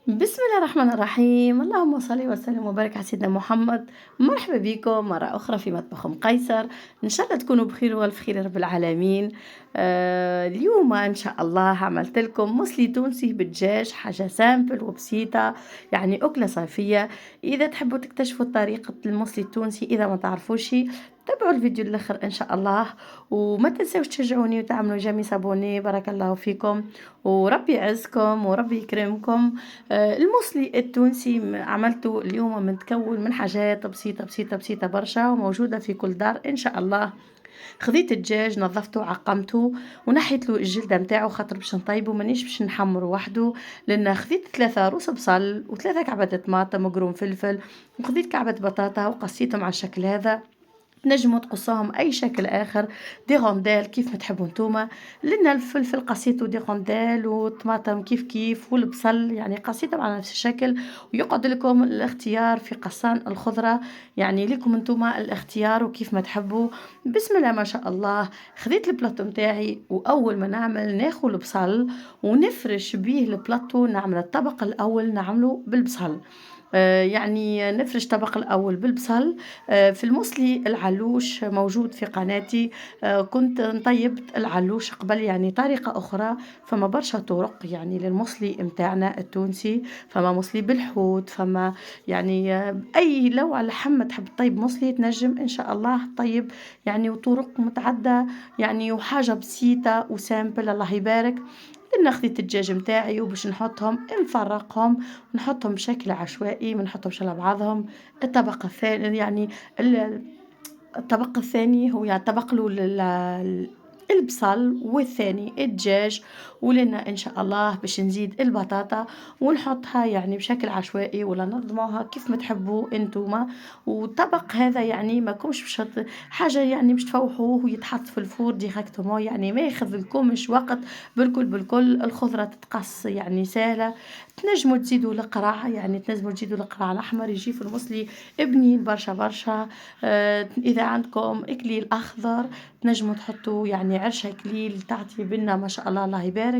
بسم الله الرحمن الرحيم، اللهم صل وسلم وبارك على سيدنا محمد. مرحبا بكم مرة أخرى في مطبخ أم قيصر. إن شاء الله تكونوا بخير والف خير يا رب العالمين. اليوم إن شاء الله عملت لكم موسلي تونسي بالدجاج، حاجة سامبل وبسيطة، يعني أكلة صيفية. إذا تحبوا تكتشفوا طريقة الموسلي التونسي إذا ما تعرفوش، تابعوا الفيديو للآخر إن شاء الله. وما تنسوش تشجعوني وتعملوا جميع صابوني، بارك الله فيكم وربي يعزكم وربي يكرمكم. الموسلي التونسي عملته اليوم متكون من حاجات بسيطة بسيطة بسيطة برشا وموجودة في كل دار إن شاء الله. خذيت الدجاج نظفته عقمته ونحيت له الجلدة متاعه خاطر باش نطيبه مانيش باش نحمره وحده. لأن خذيت 3 روس بصل و3 كعبات طماطم وقرون فلفل، وخذيت كعبة بطاطا وقصيتهم على الشكل هذا. تنجموا تقصوهم أي شكل آخر، دي غونديل كيف ما تحبوا نتوما. لأن الفلفل قصيته دي غونديل والطماطم كيف كيف والبصل يعني قصيتهم على نفس الشكل. ويقعد لكم الاختيار في قصان الخضرة، يعني لكم نتوما الاختيار وكيف ما تحبوا. بسم الله ما شاء الله. خذيت البلاطو متاعي وأول ما نعمل ناخذ البصل ونفرش بيه البلاطو، نعمل الطبق الأول نعمله بالبصل. يعني نفرش طبق الأول بالبصل. في الموسلي العلوش موجود في قناتي. كنت طيبت العلوش قبل، يعني طريقة أخرى. فما برشا طرق يعني للموسلي متاعنا التونسي. فما موسلي بالحوت، فما يعني أي لو لحم تحب تطيب موسلي تنجم إن شاء الله طيب، يعني وطرق متعدة، يعني وحاجة بسيطة وسامبل الله يبارك. لأن خديت الدجاج متاعي وباش نحطهم نفرقهم ونحطهم بشكل عشوائي، ما نحطهمش على بعضهم. الطبق الثاني يعني ال الطبق الثاني هو يعني طبق الأول البصل والثاني الدجاج. ولنا إن شاء الله باش نزيد البطاطا ونحطها يعني بشكل عشوائي ولا نظموها كيف ما تحبوا انتوما. والطبق هذا يعني ما كومش حاجة يعني مش تفوحوه ويتحط في الفور ديريكتومون، يعني ما ياخذ لكمش وقت. بالكل الخضرة تتقص يعني سهلة. تنجموا تزيدوا القرع، يعني تنجموا تزيدوا القرع الأحمر يجي في المصلي بنين برشا برشا. إذا عندكم إكليل أخضر تنجموا تحطوا يعني عرشة إكليل تعطي بنا ما شاء الله الله يبارك.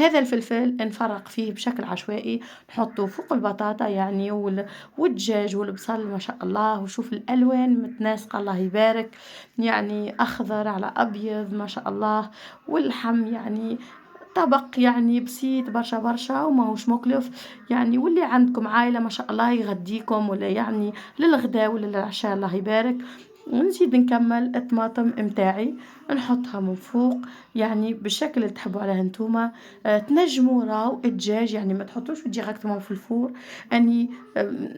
هذا الفلفل نفرق فيه بشكل عشوائي نحطه فوق البطاطا يعني والدجاج والبصل ما شاء الله. وشوف الألوان متناسقة الله يبارك، يعني أخضر على أبيض ما شاء الله. واللحم يعني طبق يعني بسيط برشا برشا وماهوش مكلف، يعني واللي عندكم عائلة ما شاء الله يغديكم ولا يعني للغداء ولا للعشاء الله يبارك. ونزيد نكمل الطماطم متاعي نحطها من فوق يعني بالشكل اللي تحبوا عليه نتوما. تنجموا راو الدجاج يعني ما تحطوش ديريكتومون في الفور. اني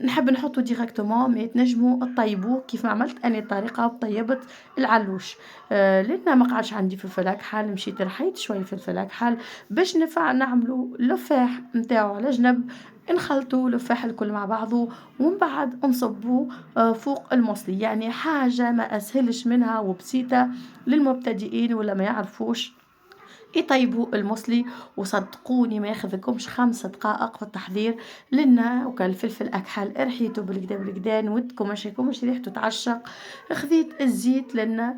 نحب نحطه ديريكتومون، ما تنجموا تطيبوه كيف ما عملت اني الطريقه وطيبت العلوش. لأن ما قعدش عندي فلفل أكحل مشيت رحيت شوية فلفل أكحل باش نفع نعملو اللفاح نتاعو على جنب. نخلطو اللفاح الكل مع بعضه ومن بعد نصبوه فوق المصلي، يعني حاجة ما أسهلش منها وبسيطة للمبتدئين ولا ما يعرفوش يطيبوا الموسلي. وصدقوني ما ياخذكمش 5 دقائق في التحضير. لنا وكان الفلفل أكحل ريحته بالكدا بالكدا نودكم مش يكونش ريحته تعشق. خذيت الزيت لنا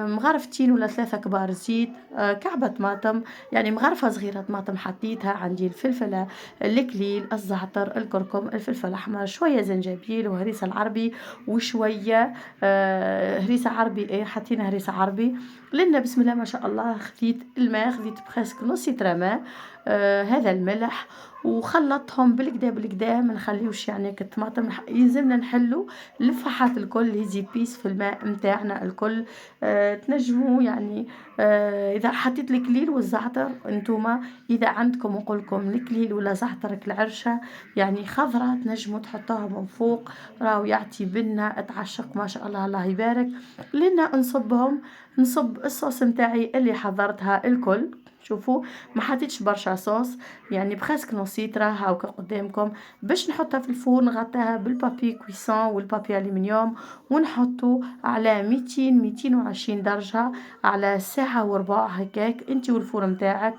مغرفتين ولا 3 كبار زيت، كعبة طماطم يعني مغرفة صغيرة طماطم حطيتها عندي، الفلفل الكليل الزعتر الكركم الفلفل الأحمر شوية زنجبيل وهريسة العربي وشوية هريسة عربي، ايه حطينا هريسة عربي. لأن بسم الله ما شاء الله. خذيت الماء خذيت بريسك نص لتر ماء، هذا الملح. وخلطهم بالكدا بالكدا ما نخليوش يعني كالطماطم يلزمنا نحلو الفحات الكل لي زيبيس في الماء متاعنا الكل. تنجموا يعني اذا حطيت الكليل والزعتر انتوما اذا عندكم نقولكم الكليل ولا زعترك العرشه يعني خضره تنجموا تحطوها من فوق، راهو يعطي بنه تعشق ما شاء الله الله يبارك. لنا نصبهم، نصب الصوص متاعي اللي حضرتها الكل. شوفوا ما حطيتش برشا صوص، يعني بخاسك نصيت راها هاكا قدامكم. باش نحطها في الفرن نغطيها بالبابي كويسون والبابي الومنيوم ونحطه على 200 220 درجة على ساعة وربع هكاك انتي والفرن متاعك.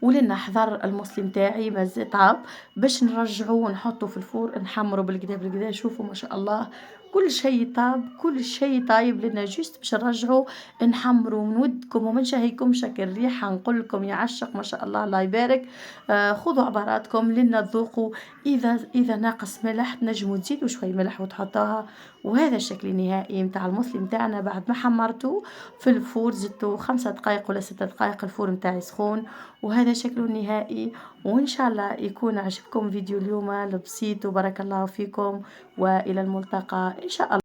ولنا حضر المسلم تاعي طاب باش نرجعوه ونحطه في الفور نحمروا بالكدا بالكدا. شوفوا ما شاء الله كل شيء طاب، كل شيء طايب لنا جوست باش نرجعوا نحمروا من ودكم ومن شهيكم شكل الريحة نقول لكم يعشق ما شاء الله الله يبارك. خذوا عباراتكم لنا تذوقوا. إذا ناقص ملح تنجموا تزيدوا شوي ملح وتحطوها. وهذا الشكل النهائي متاع المسلم تاعنا بعد ما حمرته في الفور زدته 5 دقائق ولا 6 دقائق الفور متاعي سخون. وهذا شكله النهائي. وإن شاء الله يكون عجبكم فيديو اليوم البسيط وبارك الله فيكم وإلى الملتقى إن شاء الله.